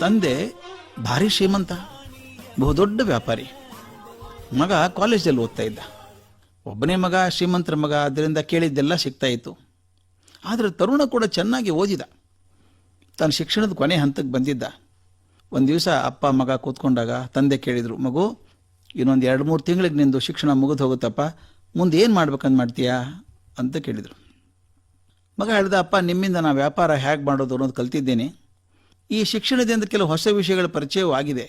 ತಂದೆ ಭಾರಿ ಶ್ರೀಮಂತ, ಬಹುದೊಡ್ಡ ವ್ಯಾಪಾರಿ. ಮಗ ಕಾಲೇಜಲ್ಲಿ ಓದ್ತಾ ಇದ್ದ. ಒಬ್ಬನೇ ಮಗ, ಶ್ರೀಮಂತರ ಮಗ, ಅದರಿಂದ ಕೇಳಿದ್ದೆಲ್ಲ ಸಿಗ್ತಾ ಇತ್ತು. ಆದರೆ ತರುಣ ಕೂಡ ಚೆನ್ನಾಗಿ ಓದಿದ. ತಾನು ಶಿಕ್ಷಣದ ಕೊನೆ ಹಂತಕ್ಕೆ ಬಂದಿದ್ದ. ಒಂದು ದಿವಸ ಅಪ್ಪ ಮಗ ಕೂತ್ಕೊಂಡಾಗ ತಂದೆ ಕೇಳಿದರು, ಮಗು ಇನ್ನೊಂದು 2-3 ತಿಂಗಳಿಗೆ ನಿಂದು ಶಿಕ್ಷಣ ಮುಗಿದು ಹೋಗುತ್ತಪ್ಪ, ಮುಂದೆ ಏನು ಮಾಡ್ಬೇಕಂತ ಮಾಡ್ತೀಯಾ ಅಂತ ಕೇಳಿದರು. ಮಗ ಹೇಳ್ದ, ಅಪ್ಪ ನಿಮ್ಮಿಂದ ನಾನು ವ್ಯಾಪಾರ ಹೇಗೆ ಮಾಡೋದು ಅನ್ನೋದು ಕಲ್ತಿದ್ದೇನೆ. ಈ ಶಿಕ್ಷಣದಿಂದ ಕೆಲವು ಹೊಸ ವಿಷಯಗಳ ಪರಿಚಯವೂ ಆಗಿದೆ.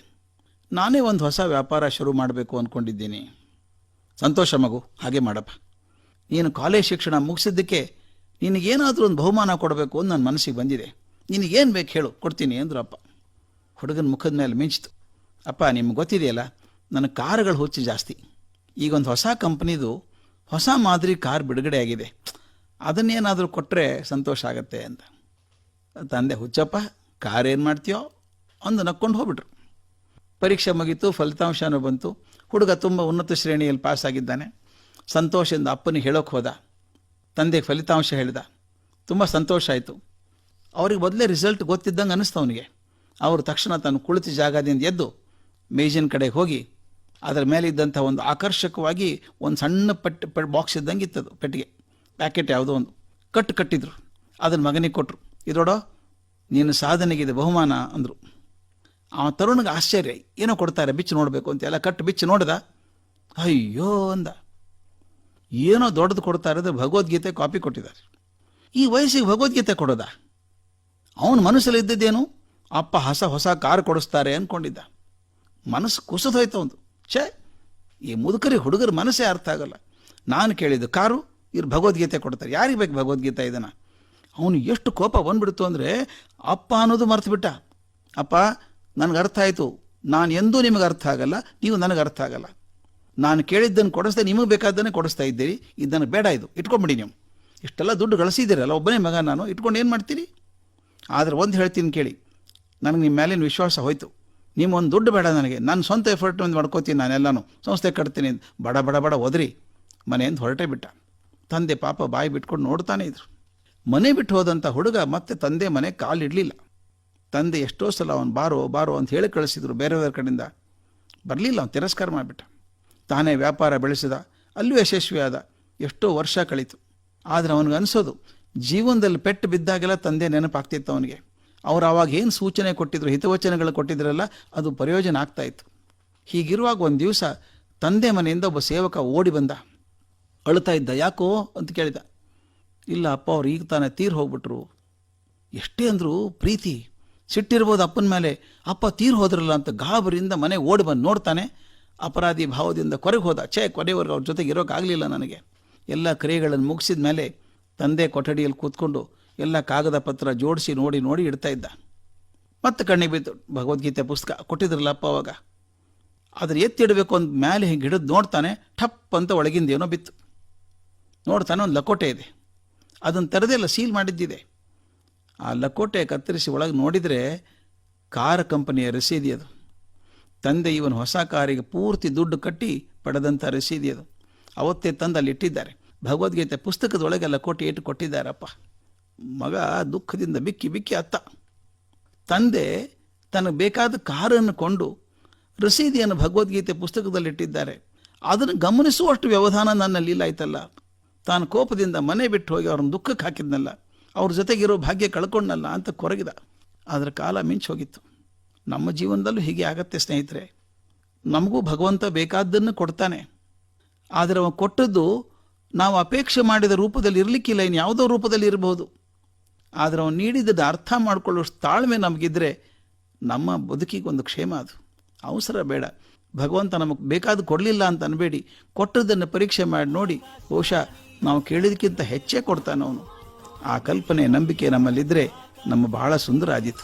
ನಾನೇ ಒಂದು ಹೊಸ ವ್ಯಾಪಾರ ಶುರು ಮಾಡಬೇಕು ಅಂದ್ಕೊಂಡಿದ್ದೀನಿ. ಸಂತೋಷ ಮಗು, ಹಾಗೆ ಮಾಡಪ್ಪ. ನೀನು ಕಾಲೇಜ್ ಶಿಕ್ಷಣ ಮುಗಿಸಿದ್ದಕ್ಕೆ ನಿನಗೇನಾದರೂ ಒಂದು ಬಹುಮಾನ ಕೊಡಬೇಕು ಅಂತ ನನ್ನ ಮನಸ್ಸಿಗೆ ಬಂದಿದೆ. ನಿನಗೇನು ಬೇಕು ಹೇಳು, ಕೊಡ್ತೀನಿ ಅಂದರು ಅಪ್ಪ. ಹುಡುಗನ ಮುಖದ ಮೇಲೆ ಮಿಂಚಿತು. ಅಪ್ಪ, ನಿಮ್ಗೆ ಗೊತ್ತಿದೆಯಲ್ಲ, ನನ್ನ ಕಾರುಗಳು ಹುಚ್ಚು ಜಾಸ್ತಿ. ಈಗೊಂದು ಹೊಸ ಕಂಪ್ನಿದು ಹೊಸ ಮಾದರಿ ಕಾರ್ ಬಿಡುಗಡೆ ಆಗಿದೆ, ಅದನ್ನೇನಾದರೂ ಕೊಟ್ಟರೆ ಸಂತೋಷ ಆಗತ್ತೆ ಅಂತ. ತಂದೆ, ಹುಚ್ಚಪ್ಪ, ಕಾರ್ ಏನು ಮಾಡ್ತೀಯೋ ಅಂದು ನಕ್ಕೊಂಡು ಹೋಗ್ಬಿಟ್ರು. ಪರೀಕ್ಷೆ ಮುಗೀತು, ಫಲಿತಾಂಶನೂ ಬಂತು. ಹುಡುಗ ತುಂಬ ಉನ್ನತ ಶ್ರೇಣಿಯಲ್ಲಿ ಪಾಸಾಗಿದ್ದಾನೆ. ಸಂತೋಷದಿಂದ ಅಪ್ಪನಿಗೆ ಹೇಳೋಕೆ ಹೋದ. ತಂದೆಗೆ ಫಲಿತಾಂಶ ಹೇಳಿದ. ತುಂಬ ಸಂತೋಷ ಆಯಿತು. ಅವ್ರಿಗೆ ಮೊದಲೇ ರಿಸಲ್ಟ್ ಗೊತ್ತಿದ್ದಂಗೆ ಅನ್ನಿಸ್ತು ಅವನಿಗೆ. ಅವರು ತಕ್ಷಣ ತಾನು ಕುಳಿತ ಜಾಗದಿಂದ ಎದ್ದು ಮೇಜಿನ ಕಡೆಗೆ ಹೋಗಿ ಅದರ ಮೇಲೆ ಇದ್ದಂಥ ಒಂದು ಆಕರ್ಷಕವಾಗಿ ಒಂದು ಸಣ್ಣ ಬಾಕ್ಸ್ ಇದ್ದಂಗೆ ಇತ್ತದು, ಪೆಟ್ಟಿಗೆ ಪ್ಯಾಕೆಟ್ ಯಾವುದೋ ಒಂದು ಕಟ್ಟಿದ್ರು. ಅದನ್ನು ಮಗನಿಗೆ ಕೊಟ್ಟರು. ಇದೋಡೋ ನೀನು ಸಾಧನೆಗಿದೆ ಬಹುಮಾನ ಅಂದರು. ಆ ತರುಣಿಗೆ ಆಶ್ಚರ್ಯ, ಏನೋ ಕೊಡ್ತಾರೆ, ಬಿಚ್ಚು ನೋಡಬೇಕು ಅಂತ ಎಲ್ಲ ಬಿಚ್ಚು ನೋಡ್ದ. ಅಯ್ಯೋ ಅಂದ, ಏನೋ ದೊಡ್ಡದು ಕೊಡ್ತಾರೆ, ಅದು ಭಗವದ್ಗೀತೆ ಕಾಪಿ ಕೊಟ್ಟಿದ್ದಾರೆ. ಈ ವಯಸ್ಸಿಗೆ ಭಗವದ್ಗೀತೆ ಕೊಡೋದ? ಅವನ ಮನಸ್ಸಲ್ಲಿ ಇದ್ದಿದ್ದೇನು, ಅಪ್ಪ ಹೊಸ ಕಾರು ಕೊಡಿಸ್ತಾರೆ ಅಂದ್ಕೊಂಡಿದ್ದ. ಮನಸ್ಸು ಕುಸಿದೋಯ್ತು ಒಂದು. ಈ ಮುದುಕರಿ ಹುಡುಗರ ಮನಸ್ಸೇ ಅರ್ಥ ಆಗಲ್ಲ. ನಾನು ಕೇಳಿದ್ದು ಕಾರು, ಇವ್ರು ಭಗವದ್ಗೀತೆ ಕೊಡ್ತಾರೆ, ಯಾರಿಗೆ ಬೇಕು ಭಗವದ್ಗೀತೆ ಇದನ್ನು? ಅವನು ಎಷ್ಟು ಕೋಪ ಬಂದ್ಬಿಡ್ತು ಅಂದರೆ ಅಪ್ಪ ಅನ್ನೋದು ಮರ್ತು ಬಿಟ್ಟ. ಅಪ್ಪ, ನನಗೆ ಅರ್ಥ ಆಯಿತು, ನಾನು ಎಂದೂ ನಿಮಗೆ ಅರ್ಥ ಆಗಲ್ಲ, ನೀವು ನನಗೆ ಅರ್ಥ ಆಗಲ್ಲ. ನಾನು ಕೇಳಿದ್ದನ್ನು ಕೊಡಿಸ್ದೆ, ನಿಮಗೆ ಬೇಕಾದ್ದನ್ನೇ ಕೊಡಿಸ್ತಾ ಇದ್ದೀರಿ, ಇದನ್ನು ಬೇಡ, ಇದು ಇಟ್ಕೊಂಬಿಡಿ. ನೀವು ಇಷ್ಟೆಲ್ಲ ದುಡ್ಡು ಗಳಿಸಿದ್ದೀರಲ್ಲ, ಒಬ್ಬನೇ ಮಗ ನಾನು, ಇಟ್ಕೊಂಡು ಏನು ಮಾಡ್ತೀರಿ? ಆದರೆ ಒಂದು ಹೇಳ್ತೀನಿ ಕೇಳಿ, ನನಗೆ ನಿಮ್ಮ ಮೇಲಿನ ವಿಶ್ವಾಸ ಹೋಯ್ತು. ನಿಮ್ಮ ಒಂದು ದುಡ್ಡು ಬೇಡ ನನಗೆ, ನಾನು ಸ್ವಂತ ಎಫರ್ಟ್ ಒಂದು ಮಾಡ್ಕೋತೀನಿ, ನಾನೆಲ್ಲನೂ ಸಂಸ್ಥೆ ಕಟ್ತೀನಿ. ಬಡ ಒದರಿ ಮನೆಯಿಂದ ಹೊರಟೇ ಬಿಟ್ಟ. ತಂದೆ ಪಾಪ ಬಾಯಿ ಬಿಟ್ಕೊಂಡು ನೋಡ್ತಾನೆ ಇದ್ರು. ಮನೆ ಬಿಟ್ಟು ಹೋದಂಥ ಹುಡುಗ ಮತ್ತೆ ತಂದೆ ಮನೆ ಕಾಲಿಡಲಿಲ್ಲ. ತಂದೆ ಎಷ್ಟೋ ಸಲ ಅವನು ಬಾರೋ ಅಂತ ಹೇಳಿ ಕಳಿಸಿದ್ರು ಬೇರೆಯವರ ಕಡೆಯಿಂದ. ಬರಲಿಲ್ಲ, ಅವನು ತಿರಸ್ಕಾರ ಮಾಡಿಬಿಟ್ಟ. ತಾನೇ ವ್ಯಾಪಾರ ಬೆಳೆಸಿದ, ಅಲ್ಲೂ ಯಶಸ್ವಿ ಆದ. ಎಷ್ಟೋ ವರ್ಷ ಕಳೀತು. ಆದರೆ ಅವನಿಗೆ ಅನಿಸೋದು, ಜೀವನದಲ್ಲಿ ಪೆಟ್ಟು ಬಿದ್ದಾಗೆಲ್ಲ ತಂದೆ ನೆನಪಾಗ್ತಿತ್ತು ಅವನಿಗೆ. ಅವ್ರು ಆವಾಗ ಏನು ಸೂಚನೆ ಕೊಟ್ಟಿದ್ರು, ಹಿತವಚನಗಳು ಕೊಟ್ಟಿದ್ರಲ್ಲ, ಅದು ಪ್ರಯೋಜನ ಆಗ್ತಾಯಿತ್ತು. ಹೀಗಿರುವಾಗ ಒಂದು ದಿವಸ ತಂದೆ ಮನೆಯಿಂದ ಒಬ್ಬ ಸೇವಕ ಓಡಿ ಬಂದ. ಅಳ್ತಾ ಇದ್ದ. ಯಾಕೋ ಅಂತ ಕೇಳಿದ. ಇಲ್ಲ ಅಪ್ಪ, ಅವ್ರು ಈಗ ತಾನೇ ತೀರ್ ಹೋಗ್ಬಿಟ್ರು. ಎಷ್ಟೇ ಅಂದರೂ ಪ್ರೀತಿ, ಸಿಟ್ಟಿರ್ಬೋದು ಅಪ್ಪನ ಮೇಲೆ. ಅಪ್ಪ ತೀರ್ ಹೋದ್ರಲ್ಲ ಅಂತ ಗಾಬರಿಯಿಂದ ಮನೆ ಓಡಿ ಬಂದು ನೋಡ್ತಾನೆ. ಅಪರಾಧಿ ಭಾವದಿಂದ ಕೊರೆಗೆ ಹೋದ. ಕೊನೆವರೆಗೂ ಅವ್ರ ಜೊತೆಗೆ ಇರೋಕ್ಕಾಗಲಿಲ್ಲ ನನಗೆ. ಎಲ್ಲ ಕ್ರಿಯೆಗಳನ್ನು ಮುಗಿಸಿದ ಮೇಲೆ ತಂದೆ ಕೊಠಡಿಯಲ್ಲಿ ಕೂತ್ಕೊಂಡು ಎಲ್ಲ ಕಾಗದ ಪತ್ರ ಜೋಡಿಸಿ ನೋಡಿ ಇಡ್ತಾ ಇದ್ದ. ಮತ್ತೆ ಕಣ್ಣಿಗೆ ಬಿತ್ತು ಭಗವದ್ಗೀತೆ ಪುಸ್ತಕ ಕೊಟ್ಟಿದ್ರಲ್ಲ ಅಪ್ಪ ಅವಾಗ. ಆದರೆ ಎತ್ತಿಡಬೇಕು ಅಂದ ಮೇಲೆ ಹಿಂಗೆ ಹಿಡಿದು ನೋಡ್ತಾನೆ, ಠಪ್ ಅಂತ ಒಳಗಿಂದ ಏನೋ ಬಿತ್ತು. ನೋಡ್ತಾನೆ, ಒಂದು ಲಕೋಟೆ ಇದೆ. ಅದನ್ನು ತೆರೆದೆಲ್ಲ ಸೀಲ್ ಮಾಡಿದ್ದಿದೆ. ಆ ಲಕೋಟೆ ಕತ್ತರಿಸಿ ಒಳಗೆ ನೋಡಿದರೆ ಕಾರ್ ಕಂಪನಿಯ ರಸೀದಿ ಅದು. ತಂದೆ ಇವನು ಹೊಸ ಕಾರಿಗೆ ಪೂರ್ತಿ ದುಡ್ಡು ಕಟ್ಟಿ ಪಡೆದಂಥ ರಸೀದಿ ಅದು. ಅವತ್ತೇ ತಂದು ಅಲ್ಲಿ ಇಟ್ಟಿದ್ದಾರೆ. ಭಗವದ್ಗೀತೆ ಪುಸ್ತಕದೊಳಗೆ ಲಕೋಟೆ ಇಟ್ಟು ಕೊಟ್ಟಿದ್ದಾರಪ್ಪ. ಮಗ ದುಃಖದಿಂದ ಬಿಕ್ಕಿ ಅತ್ತ. ತಂದೆ ತನಗೆ ಬೇಕಾದ ಕಾರನ್ನು ಕೊಂಡು ರಸೀದಿಯನ್ನು ಭಗವದ್ಗೀತೆ ಪುಸ್ತಕದಲ್ಲಿಟ್ಟಿದ್ದಾರೆ. ಅದನ್ನು ಗಮನಿಸುವಷ್ಟು ವ್ಯವಧಾನ ನನ್ನಲ್ಲಿ ಇಲ್ಲ ಆಯ್ತಲ್ಲ. ತಾನು ಕೋಪದಿಂದ ಮನೆ ಬಿಟ್ಟು ಹೋಗಿ ಅವ್ರನ್ನ ದುಃಖಕ್ಕೆ ಹಾಕಿದ್ನಲ್ಲ, ಅವ್ರ ಜೊತೆಗಿರೋ ಭಾಗ್ಯ ಕಳ್ಕೊಂಡಲ್ಲ ಅಂತ ಕೊರಗಿದ. ಅದರ ಕಾಲ ಮಿಂಚು ಹೋಗಿತ್ತು. ನಮ್ಮ ಜೀವನದಲ್ಲೂ ಹೀಗೆ ಆಗತ್ತೆ ಸ್ನೇಹಿತರೆ. ನಮಗೂ ಭಗವಂತ ಬೇಕಾದ್ದನ್ನು ಕೊಡ್ತಾನೆ. ಆದರೆ ಅವ ಕೊಟ್ಟದ್ದು ನಾವು ಅಪೇಕ್ಷೆ ಮಾಡಿದ ರೂಪದಲ್ಲಿ ಇರಲಿಕ್ಕಿಲ್ಲ, ಇನ್ನು ಯಾವುದೋ ರೂಪದಲ್ಲಿ ಇರಬಹುದು. ಆದರೆ ಅವನು ನೀಡಿದ್ದನ್ನು ಅರ್ಥ ಮಾಡಿಕೊಳ್ಳುವಷ್ಟು ತಾಳ್ಮೆ ನಮಗಿದ್ರೆ ನಮ್ಮ ಬದುಕಿಗೆ ಒಂದು ಕ್ಷೇಮ. ಅದು ಅವಸರ ಬೇಡ. ಭಗವಂತ ನಮಗೆ ಬೇಕಾದ ಕೊಡಲಿಲ್ಲ ಅಂತ ಅನ್ಬೇಡಿ. ಕೊಟ್ಟದ್ದನ್ನು ಪರೀಕ್ಷೆ ಮಾಡಿ ನೋಡಿ, ಬಹುಶಃ ನಾವು ಕೇಳಿದಕ್ಕಿಂತ ಹೆಚ್ಚೇ ಕೊಡ್ತಾನೆ ಅವನು. ಆ ಕಲ್ಪನೆ, ನಂಬಿಕೆ ನಮ್ಮಲ್ಲಿದ್ದರೆ ನಮ್ಮ ಬಹಳ ಸುಂದರ ಆದೀತು.